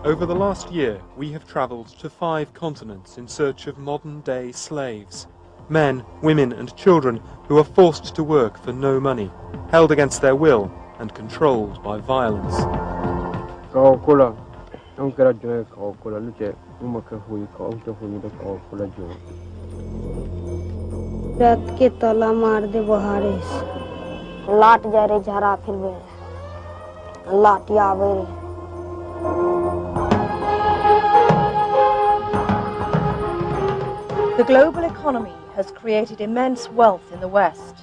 Over the last year, we have travelled to 5 continents in search of modern-day slaves. Men, women and children who are forced to work for no money, held against their will and controlled by violence. The global economy has created immense wealth in the West,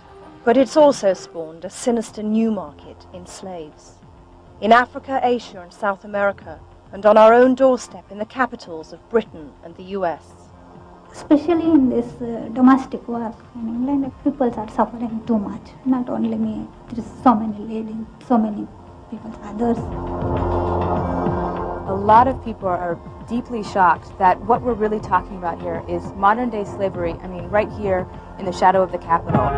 but it's also spawned a sinister new market in slaves. In Africa, Asia and South America, and on our own doorstep in the capitals of Britain and the US. Especially in this domestic work in England, people are suffering too much. Not only me, there is so many ladies, so many people, others. A lot of people are deeply shocked that what we're really talking about here is modern-day slavery, I mean, right here in the shadow of the Capitol.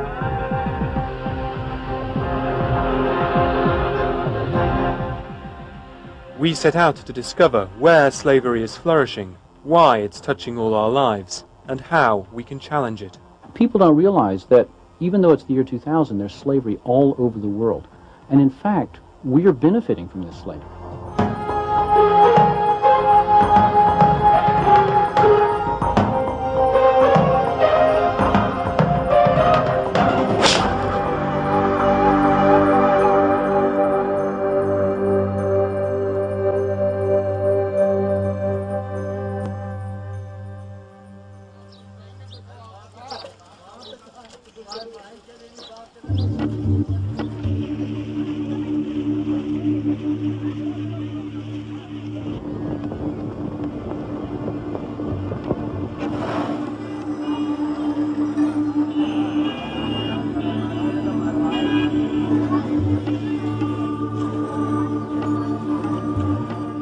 We set out to discover where slavery is flourishing, why it's touching all our lives, and how we can challenge it. People don't realize that even though it's the year 2000, there's slavery all over the world. And in fact, we are benefiting from this slavery.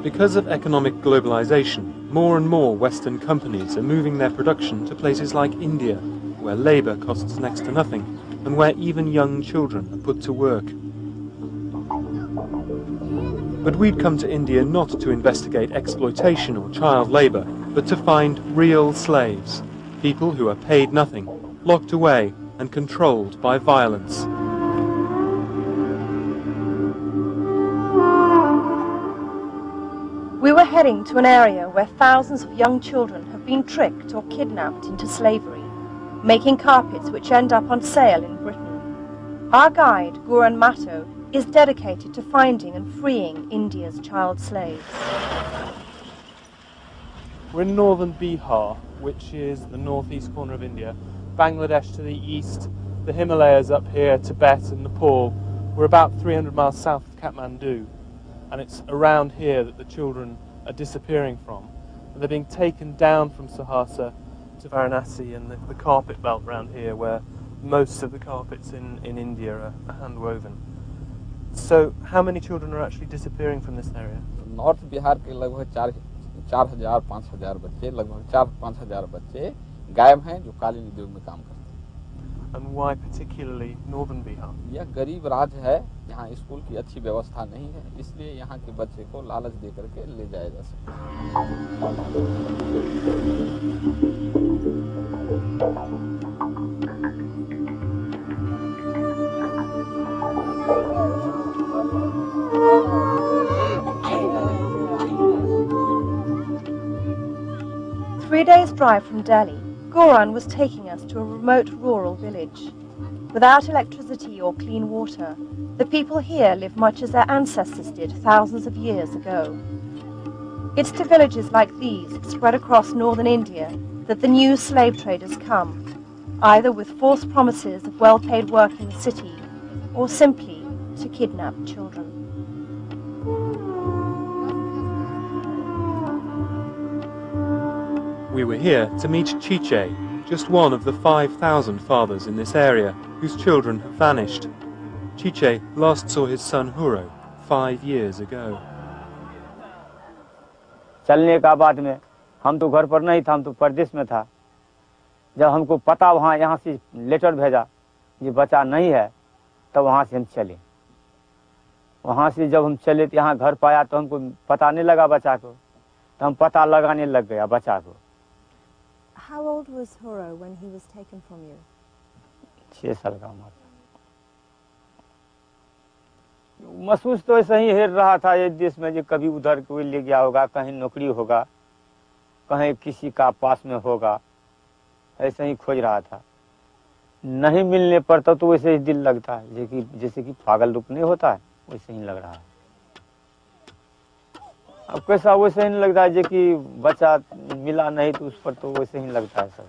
Because of economic globalization, more and more Western companies are moving their production to places like India, where labour costs next to nothing, and where even young children are put to work. But we'd come to India not to investigate exploitation or child labour, but to find real slaves, people who are paid nothing, locked away and controlled by violence. We were heading to an area where thousands of young children have been tricked or kidnapped into slavery, making carpets which end up on sale in Britain. Our guide, Guran Matto, is dedicated to finding and freeing India's child slaves. We're in northern Bihar, which is the northeast corner of India, Bangladesh to the east, the Himalayas up here, Tibet and Nepal. We're about 300 miles south of Kathmandu. And it's around here that the children are disappearing from. And they're being taken down from Sahasa to Varanasi and the carpet belt around here, where most of the carpets in India are hand-woven. So how many children are actually disappearing from this area? North Bihar के लगभग 4,000-5,000 बच्चे, लगभग 4,000-5,000 बच्चे गायब हैं जो कालीन उद्योग में काम करते हैं. And why particularly northern Bihar? यह गरीब राज्य है, यहाँ स्कूल की अच्छी व्यवस्था नहीं है, इसलिए यहाँ के बच्चे को लालच दे करके ले जाया जा सकता है. 3 days' drive from Delhi, Guran was taking us to a remote rural village. Without electricity or clean water, the people here live much as their ancestors did thousands of years ago. It's to villages like these, spread across northern India, that the new slave traders come, either with false promises of well-paid work in the city, or simply to kidnap children. We were here to meet Chiche, just one of the 5,000 fathers in this area whose children have vanished. Chiche last saw his son Huro 5 years ago. चलने का बाद में हम तो घर पर नहीं था, हम तो परदेश में था. जब हमको पता वहाँ यहाँ से लेटर भेजा ये बच्चा नहीं है, तब वहाँ से हम चले. वहाँ से जब हम चले तो यहाँ घर पाया तो हमको पता नहीं लगा बच्चा को. तो हम पता लगाने लग गया बच्चा को। How old was Huro when he was taken from you? 6 साल का उम्र। महसूस तो ऐसा ही हेर रहा था ये देश में, जो कभी उधर कोई ले गया होगा, कहीं नौकरी होगा, कहीं किसी का पास में होगा, ऐसे ही खोज रहा था। नहीं मिलने पर तो वैसे ही दिल लगता है, जैसे कि पागल रूप नहीं होता है, वैसे ही लग रहा है। अब कैसा वैसे ही नहीं लगता है, जो कि बच्चा मिला नहीं तो उस पर तो वैसे ही लगता है सब।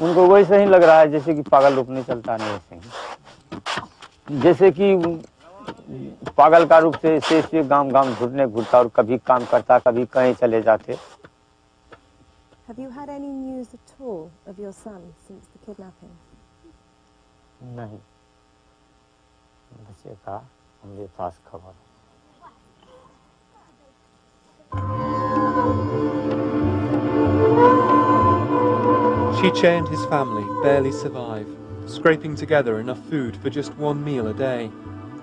उनको वैसे ही लग रहा है जैसे कि पागल रूप नहीं चलता, नहीं वैसे ही, जैसे कि पागल का रूप से गांव घूरता और कभी काम करता, कभी कहीं चले जाते। Have you had any news at all of your son since the kidnapping? नहीं, बच्चे का हमारे पास खबर। Chiche and his family barely survive, scraping together enough food for just one meal a day.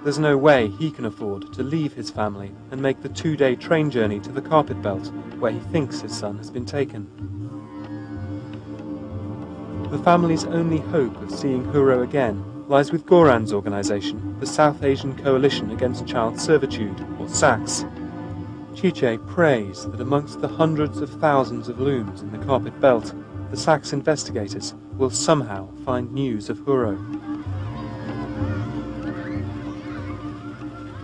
There's no way he can afford to leave his family and make the 2-day train journey to the carpet belt where he thinks his son has been taken. The family's only hope of seeing Huro again lies with Goran's organisation, the South Asian Coalition Against Child Servitude, or SACS. Chiche prays that amongst the hundreds of thousands of looms in the carpet belt, the SACS investigators will somehow find news of Huro.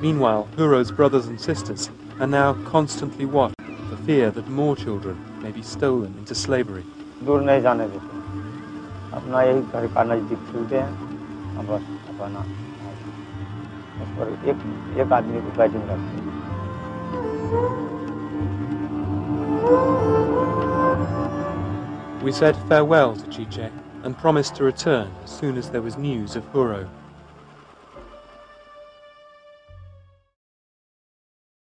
Meanwhile, Huro's brothers and sisters are now constantly watched for fear that more children may be stolen into slavery. दूर नहीं जाने देते, अपना यही घर का नजदीक खेलते हैं, बस अपना उस पर एक आदमी को बैटिंग रखते हैं। We said farewell to Chiche and promised to return as soon as there was news of Huro.